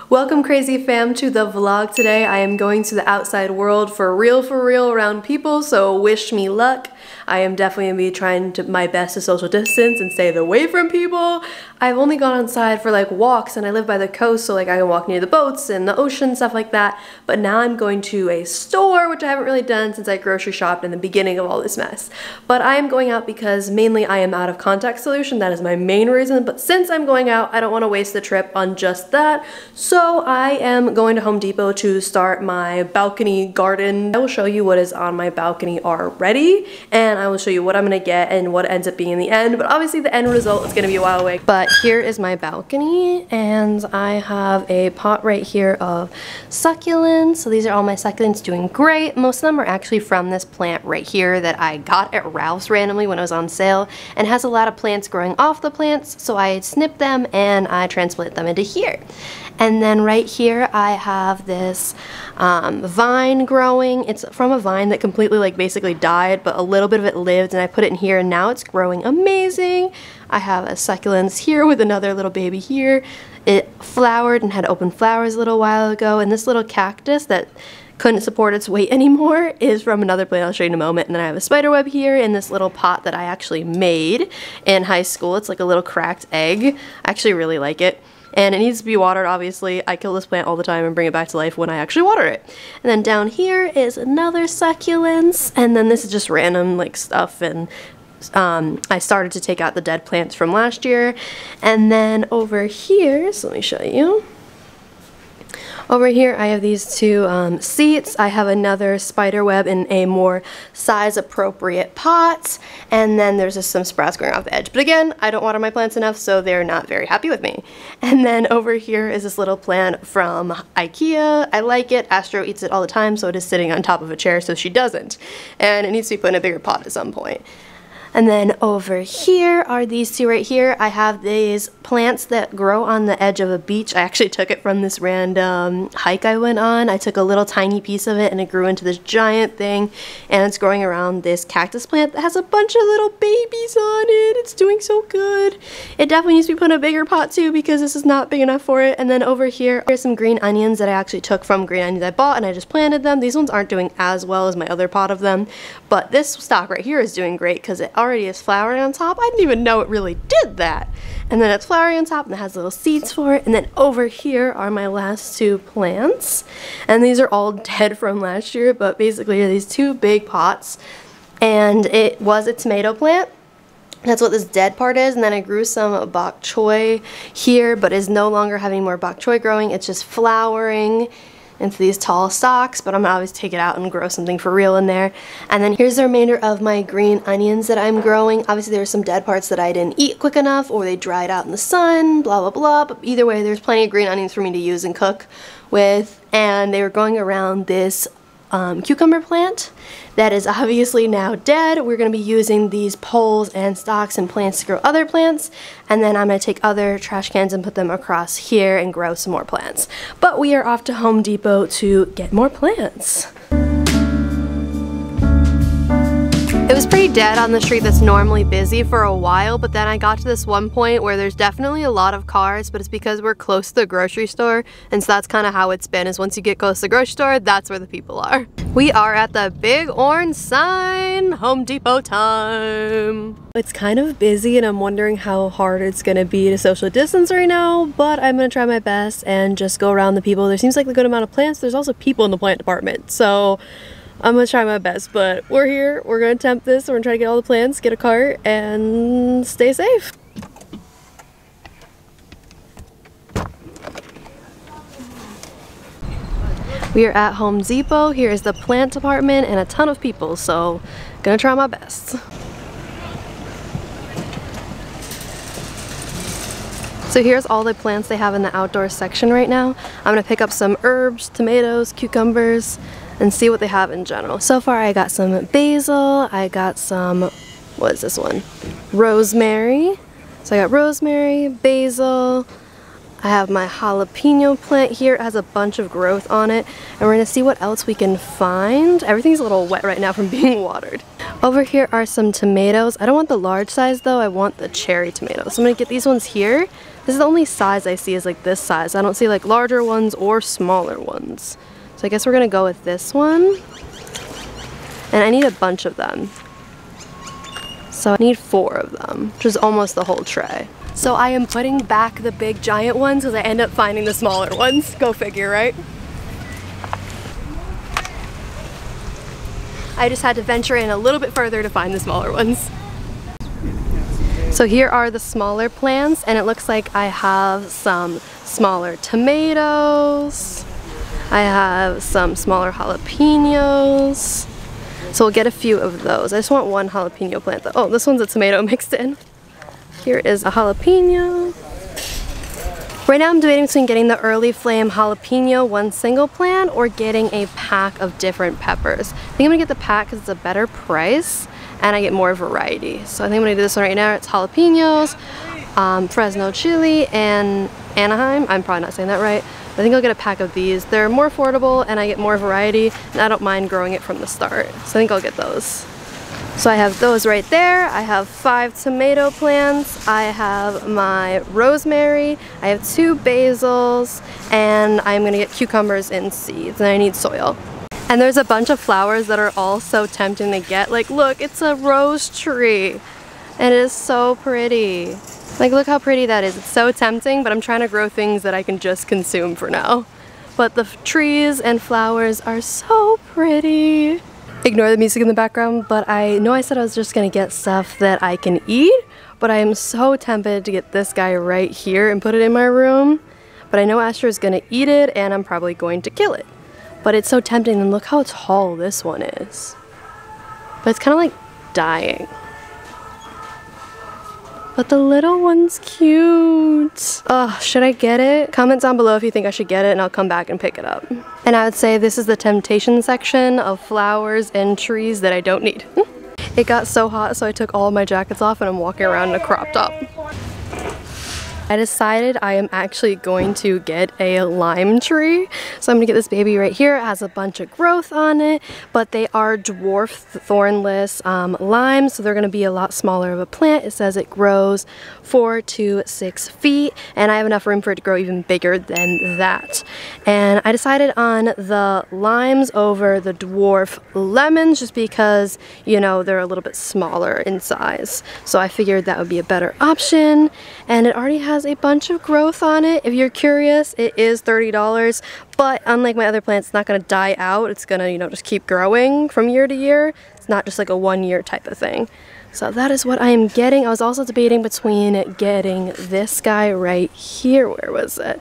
Welcome crazy fam to the vlog today. I am going to the outside world for real around people, so wish me luck. I am definitely gonna be trying my best to social distance and stay away from people. I've only gone outside for like walks and I live by the coast, so like I can walk near the boats and the ocean, stuff like that. But now I'm going to a store, which I haven't really done since I grocery shopped in the beginning of all this mess. But I am going out because mainly I am out of contact solution. That is my main reason. But since I'm going out, I don't want to waste the trip on just that. So I am going to Home Depot to start my balcony garden. I will show you what is on my balcony already, and I will show you what I'm gonna get and what it ends up being in the end. But obviously the end result is gonna be a while away. But here is my balcony, and I have a pot right here of succulents. So these are all my succulents doing great. Most of them are actually from this plant right here that I got at Ralph's randomly when it was on sale, and has a lot of plants growing off the plants. So I snipped them and I transplanted them into here. And then right here I have this vine growing. It's from a vine that completely like basically died, but a little bit of it lived, and I put it in here and now it's growing amazing. I have a succulents here with another little baby here. It flowered and had open flowers a little while ago, and this little cactus that couldn't support its weight anymore is from another plant I'll show you in a moment. And then I have a spiderweb here in this little pot that I actually made in high school. It's like a little cracked egg. I actually really like it. And it needs to be watered, obviously. I kill this plant all the time and bring it back to life when I actually water it. And then down here is another succulents, and then this is just random like stuff, and I started to take out the dead plants from last year. And then over here, so let me show you. Over here I have these two seats. I have another spider web in a more size appropriate pot, and then there's just some sprouts going off the edge. But again, I don't water my plants enough, so they're not very happy with me. And then over here is this little plant from IKEA. I like it. Astro eats it all the time, so it is sitting on top of a chair so she doesn't. And it needs to be put in a bigger pot at some point. And then over here are these two right here. I have these plants that grow on the edge of a beach. I actually took it from this random hike I went on. I took a little tiny piece of it and it grew into this giant thing, and it's growing around this cactus plant that has a bunch of little babies on it. It's doing so good. It definitely needs to be put in a bigger pot too, because this is not big enough for it. And then over here are some green onions that I actually took from green onions I bought, and I just planted them. These ones aren't doing as well as my other pot of them, but this stock right here is doing great because it already is flowering on top. I didn't even know it really did that. And then it's flowering on top and it has little seeds for it. And then over here are my last two plants, and these are all dead from last year, but basically are these two big pots, and it was a tomato plant. That's what this dead part is. And then I grew some bok choy here, but is no longer having more bok choy growing. It's just flowering into these tall stalks, but I'm gonna always take it out and grow something for real in there. And then here's the remainder of my green onions that I'm growing. Obviously there are some dead parts that I didn't eat quick enough, or they dried out in the sun, blah blah blah, but either way there's plenty of green onions for me to use and cook with. And they were going around this cucumber plant that is obviously now dead. We're going to be using these poles and stalks and plants to grow other plants, and then I'm going to take other trash cans and put them across here and grow some more plants. But we are off to Home Depot to get more plants. It was pretty dead on the street that's normally busy for a while, but then I got to this one point where there's definitely a lot of cars, but it's because we're close to the grocery store, and so that's kind of how it's been, is once you get close to the grocery store, that's where the people are. We are at the big orange sign, Home Depot time. It's kind of busy and I'm wondering how hard it's gonna be to social distance right now, but I'm gonna try my best and just go around the people. There seems like a good amount of plants. There's also people in the plant department, so I'm gonna try my best. But we're here, we're gonna attempt this, we're gonna try to get all the plants, get a cart, and stay safe. We are at Home Depot. Here is the plant department and a ton of people, so gonna try my best. So here's all the plants they have in the outdoor section right now. I'm gonna pick up some herbs, tomatoes, cucumbers, and see what they have in general. So far I got some basil, I got some, what is this one? Rosemary. So I got rosemary, basil, I have my jalapeno plant here. It has a bunch of growth on it, and we're gonna see what else we can find. Everything's a little wet right now from being watered. Over here are some tomatoes. I don't want the large size though, I want the cherry tomatoes. So I'm gonna get these ones here. This is the only size I see is like this size. I don't see like larger ones or smaller ones. So I guess we're gonna go with this one. And I need a bunch of them. So I need 4 of them, which is almost the whole tray. So I am putting back the big giant ones because I end up finding the smaller ones. Go figure, right? I just had to venture in a little bit further to find the smaller ones. So here are the smaller plants, and it looks like I have some smaller tomatoes. I have some smaller jalapenos. So we'll get a few of those. I just want one jalapeno plant though. Oh, this one's a tomato mixed in. Here is a jalapeno. Right now I'm debating between getting the early flame jalapeno, one single plant, or getting a pack of different peppers. I think I'm gonna get the pack because it's a better price and I get more variety. So I think I'm gonna do this one right now. It's jalapenos, Fresno chili, and Anaheim. I'm probably not saying that right. I think I'll get a pack of these. They're more affordable and I get more variety, and I don't mind growing it from the start. So I think I'll get those. So I have those right there. I have 5 tomato plants. I have my rosemary. I have 2 basils, and I'm gonna get cucumbers in seeds, and I need soil. And there's a bunch of flowers that are all so tempting to get. Like, look, it's a rose tree, and it is so pretty. Like, look how pretty that is. It's so tempting, but I'm trying to grow things that I can just consume for now. But the trees and flowers are so pretty. Ignore the music in the background, but I know I said I was just gonna get stuff that I can eat, but I am so tempted to get this guy right here and put it in my room. But I know Asher is gonna eat it, and I'm probably going to kill it. But it's so tempting, and look how tall this one is. But it's kind of like dying. But the little one's cute. Oh, should I get it? Comment down below if you think I should get it and I'll come back and pick it up. And I would say this is the temptation section of flowers and trees that I don't need. It got so hot, so I took all of my jackets off and I'm walking around in a crop top. I decided I am actually going to get a lime tree. So I'm gonna get this baby right here. It has a bunch of growth on it, but they are dwarf thornless limes, so they're gonna be a lot smaller of a plant. It says it grows 4 to 6 feet, and I have enough room for it to grow even bigger than that. And I decided on the limes over the dwarf lemons just because, you know, they're a little bit smaller in size. So I figured that would be a better option, and it already has a bunch of growth on it. If you're curious, it is $30, but unlike my other plants, it's not going to die out. It's going to, you know, just keep growing from year to year. It's not just like a 1-year type of thing. So that is what I am getting. I was also debating between getting this guy right here. Where was it?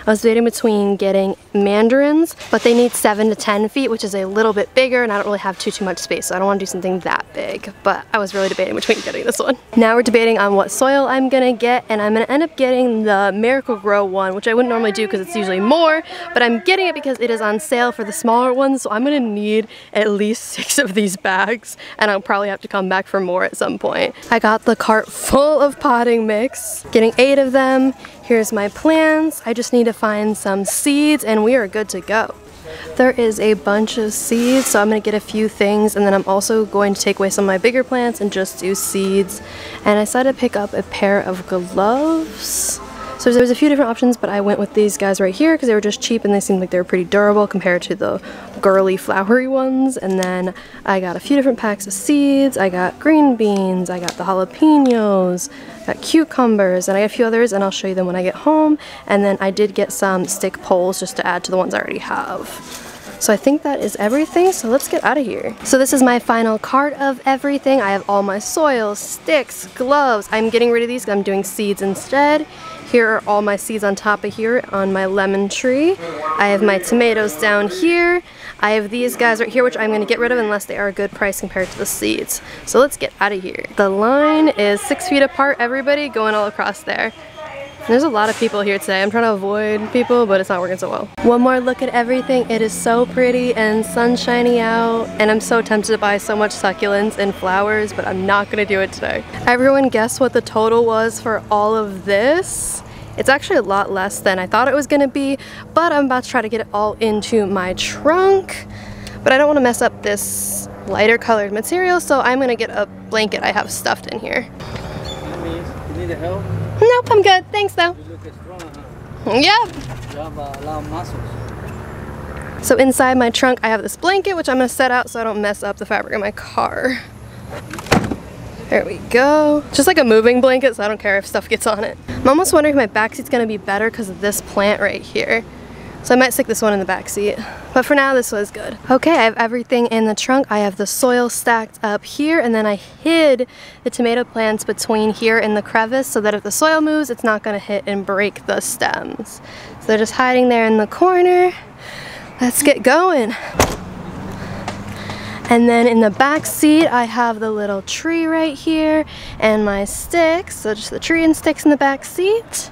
I was debating between getting mandarins, but they need 7 to 10 feet, which is a little bit bigger, and I don't really have too much space, so I don't want to do something that big. But I was really debating between getting this one. Now we're debating on what soil I'm gonna get, and I'm gonna end up getting the Miracle-Gro one, which I wouldn't normally do because it's usually more, but I'm getting it because it is on sale for the smaller ones, so I'm gonna need at least 6 of these bags, and I'll probably have to come back for more at some point. I got the cart full of potting mix, getting 8 of them. Here's my plants. I just need to find some seeds and we are good to go. There is a bunch of seeds, so I'm gonna get a few things, and then I'm also going to take away some of my bigger plants and just do seeds. And I decided to pick up a pair of gloves. So there's a few different options, but I went with these guys right here because they were just cheap and they seemed like they were pretty durable compared to the girly flowery ones. And then I got a few different packs of seeds. I got green beans, I got the jalapenos, got cucumbers, and I got a few others, and I'll show you them when I get home. And then I did get some stick poles just to add to the ones I already have. So I think that is everything, so let's get out of here. So this is my final cart of everything. I have all my soil, sticks, gloves. I'm getting rid of these because I'm doing seeds instead. Here are all my seeds on top of here on my lemon tree. I have my tomatoes down here. I have these guys right here, which I'm going to get rid of unless they are a good price compared to the seeds. So let's get out of here. The line is 6 feet apart, everybody, going all across there. There's a lot of people here today. I'm trying to avoid people, but it's not working so well. One more look at everything. It is so pretty and sunshiny out, and I'm so tempted to buy so much succulents and flowers, but I'm not gonna do it today. Everyone guess what the total was for all of this? It's actually a lot less than I thought it was gonna be, but I'm about to try to get it all into my trunk. But I don't wanna mess up this lighter colored material, so I'm gonna get a blanket I have stuffed in here. You need help? Nope, I'm good. Thanks though. You look strong, Yep. huh? You have a lot of muscles. So inside my trunk, I have this blanket, which I'm gonna set out so I don't mess up the fabric in my car. There we go. Just like a moving blanket, so I don't care if stuff gets on it. I'm almost wondering if my back seat's gonna be better because of this plant right here. So I might stick this one in the back seat. But for now, this was good. Okay, I have everything in the trunk. I have the soil stacked up here, and then I hid the tomato plants between here and the crevice so that if the soil moves, it's not gonna hit and break the stems. So they're just hiding there in the corner. Let's get going. And then in the back seat, I have the little tree right here and my sticks. So just the tree and sticks in the back seat.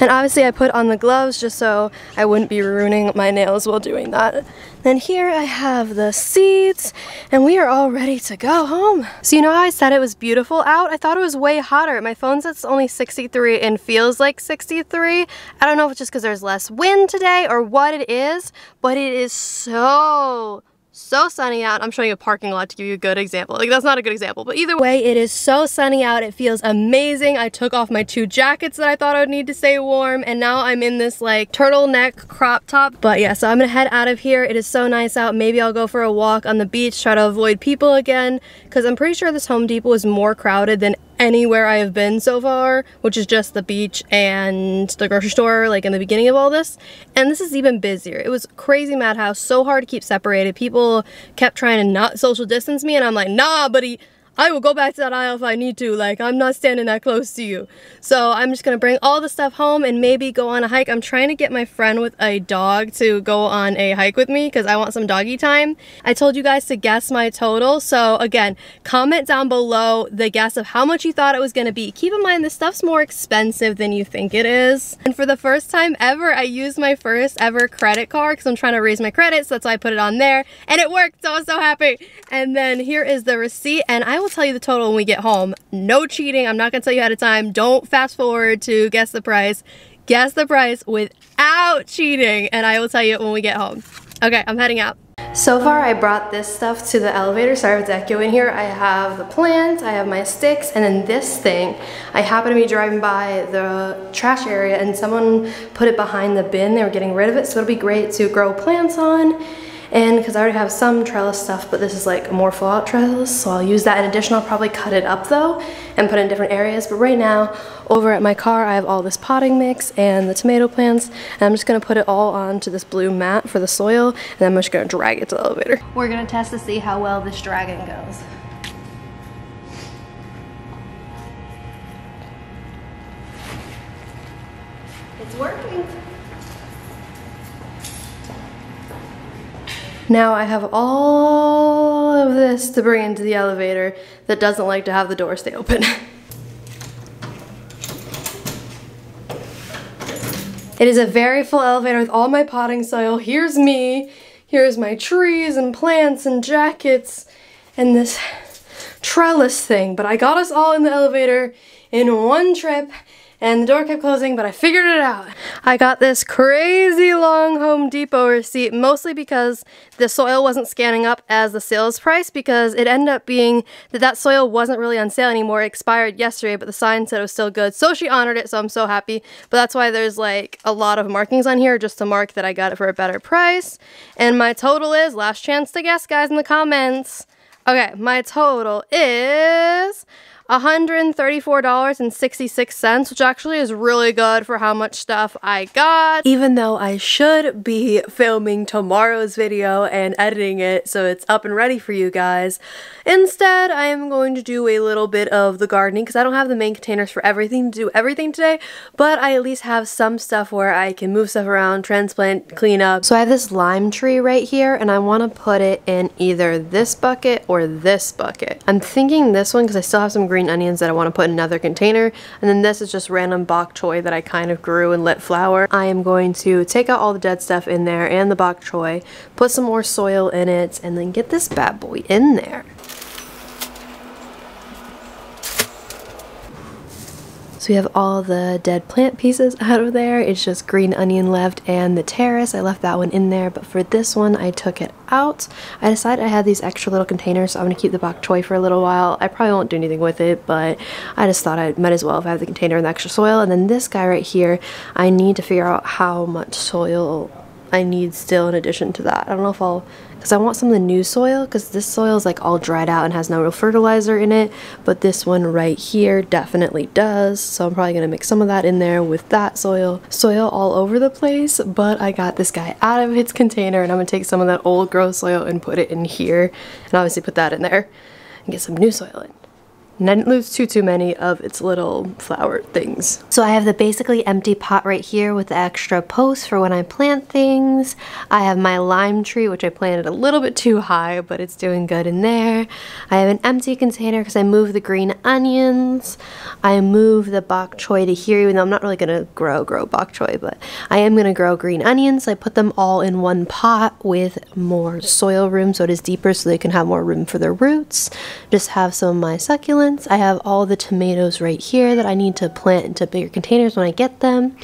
And obviously I put on the gloves just so I wouldn't be ruining my nails while doing that. Then here I have the seats, and we are all ready to go home. So you know how I said it was beautiful out? I thought it was way hotter. My phone says it's only 63 and feels like 63. I don't know if it's just because there's less wind today or what it is, but it is so sunny out. I'm showing you a parking lot to give you a good example. Like, that's not a good example, but either way, it is so sunny out. It feels amazing. I took off my 2 jackets that I thought I would need to stay warm, and now I'm in this like turtleneck crop top. But yeah, so I'm gonna head out of here. It is so nice out. Maybe I'll go for a walk on the beach, try to avoid people again, because I'm pretty sure this Home Depot is more crowded than anywhere I have been so far, which is just the beach and the grocery store, like in the beginning of all this. And this is even busier. It was crazy madhouse, so hard to keep separated. People kept trying to not social distance me, and I'm like, nah, buddy, I will go back to that aisle if I need to. Like, I'm not standing that close to you. So I'm just gonna bring all the stuff home and maybe go on a hike. I'm trying to get my friend with a dog to go on a hike with me because I want some doggy time. I told you guys to guess my total. So again, comment down below the guess of how much you thought it was gonna be. Keep in mind, this stuff's more expensive than you think it is. And for the first time ever, I used my first ever credit card because I'm trying to raise my credit, so that's why I put it on there. And it worked, so I was so happy. And then here is the receipt, and I will tell you the total when we get home. No cheating. I'm not gonna tell you ahead of time. Don't fast forward to guess the price. Guess the price without cheating, and I will tell you when we get home. Okay, I'm heading out. So far, I brought this stuff to the elevator. Sorry with the echo in here. I have the plant, I have my sticks, and then this thing. I happened to be driving by the trash area, and someone put it behind the bin. They were getting rid of it, so it'll be great to grow plants on. And because I already have some trellis stuff, but this is like a more full out trellis, so I'll use that in addition. I'll probably cut it up though and put it in different areas. But right now, over at my car, I have all this potting mix and the tomato plants, and I'm just gonna put it all onto this blue mat for the soil, and then I'm just gonna drag it to the elevator. We're gonna test to see how well this dragging goes. It's working. Now I have all of this to bring into the elevator that doesn't like to have the door stay open. It is a very full elevator with all my potting soil. Here's me, here's my trees and plants and jackets and this trellis thing. But I got us all in the elevator in one trip, and the door kept closing, but I figured it out. I got this crazy long Home Depot receipt, mostly because the soil wasn't scanning up as the sales price, because it ended up being that that soil wasn't really on sale anymore. It expired yesterday, but the sign said it was still good. So she honored it, so I'm so happy. But that's why there's like a lot of markings on here, just to mark that I got it for a better price. And my total is, last chance to guess, guys, in the comments. Okay, my total is $134.66, which actually is really good for how much stuff I got. Even though I should be filming tomorrow's video and editing it so it's up and ready for you guys, instead I am going to do a little bit of the gardening because I don't have the main containers for everything to do everything today, but I at least have some stuff where I can move stuff around, transplant, clean up. So I have this lime tree right here, and I want to put it in either this bucket or this bucket. I'm thinking this one because I still have some green onions that I want to put in another container, and then this is just random bok choy that I kind of grew and let flower. I am going to take out all the dead stuff in there and the bok choy, put some more soil in it, and then get this bad boy in there. So we have all the dead plant pieces out of there. It's just green onion left and the terrace. I left that one in there, but for this one I took it out. I decided I had these extra little containers, so I'm going to keep the bok choy for a little while. I probably won't do anything with it, but I just thought I might as well if I have the container and the extra soil. And then this guy right here, I need to figure out how much soil I need still in addition to that. I don't know if I'll, because I want some of the new soil, because this soil is like all dried out and has no real fertilizer in it, but this one right here definitely does, so I'm probably going to mix some of that in there with that soil all over the place. But I got this guy out of its container and I'm going to take some of that old gross soil and put it in here, and obviously put that in there and get some new soil in. And I didn't lose too many of its little flower things. So I have the basically empty pot right here with the extra posts for when I plant things. I have my lime tree, which I planted a little bit too high, but it's doing good in there. I have an empty container because I moved the green onions. I moved the bok choy to here, even though I'm not really gonna grow bok choy, but I am gonna grow green onions. I put them all in one pot with more soil room so it is deeper so they can have more room for their roots. Just have some of my succulents. I have all the tomatoes right here that I need to plant into bigger containers when I get them.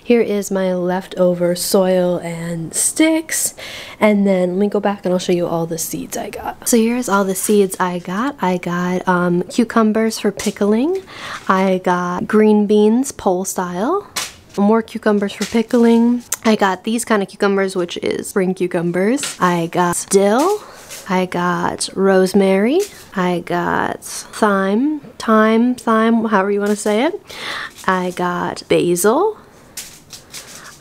Here is my leftover soil and sticks. And then let me go back and I'll show you all the seeds I got. So here's all the seeds I got. I got cucumbers for pickling. I got green beans pole style. More cucumbers for pickling. I got these kind of cucumbers, which is spring cucumbers. I got dill. I got rosemary, I got thyme, however you want to say it. I got basil.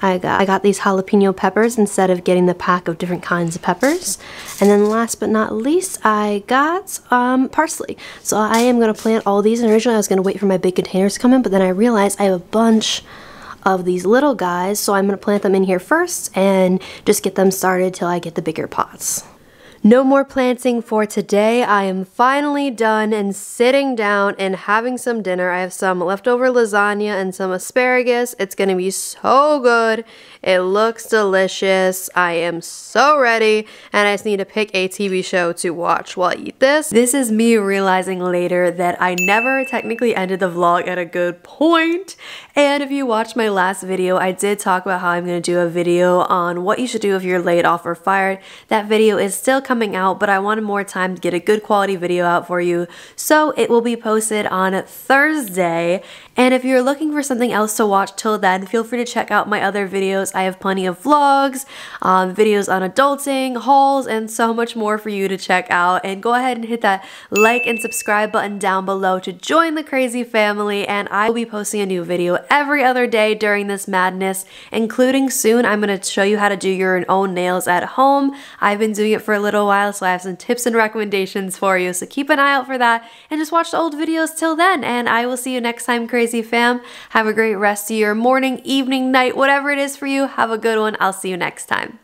I got these jalapeno peppers instead of getting the pack of different kinds of peppers. And then last but not least, I got parsley. So I am going to plant all these, and originally I was going to wait for my big containers to come in, but then I realized I have a bunch of these little guys, so I'm going to plant them in here first and just get them started till I get the bigger pots. No more planting for today. I am finally done and sitting down and having some dinner. I have some leftover lasagna and some asparagus. It's gonna be so good. It looks delicious. I am so ready, and I just need to pick a TV show to watch while I eat this. This is me realizing later that I never technically ended the vlog at a good point. And if you watched my last video, I did talk about how I'm gonna do a video on what you should do if you're laid off or fired. That video is still coming out, but I wanted more time to get a good quality video out for you, so it will be posted on Thursday. And if you're looking for something else to watch till then, feel free to check out my other videos. I have plenty of vlogs, videos on adulting, hauls, and so much more for you to check out. And go ahead and hit that like and subscribe button down below to join the crazy family. And I will be posting a new video every other day during this madness, including soon I'm going to show you how to do your own nails at home. I've been doing it for a little while, so I have some tips and recommendations for you. So keep an eye out for that and just watch the old videos till then. And I will see you next time, crazy fam. Have a great rest of your morning, evening, night, whatever it is for you. Have a good one. I'll see you next time.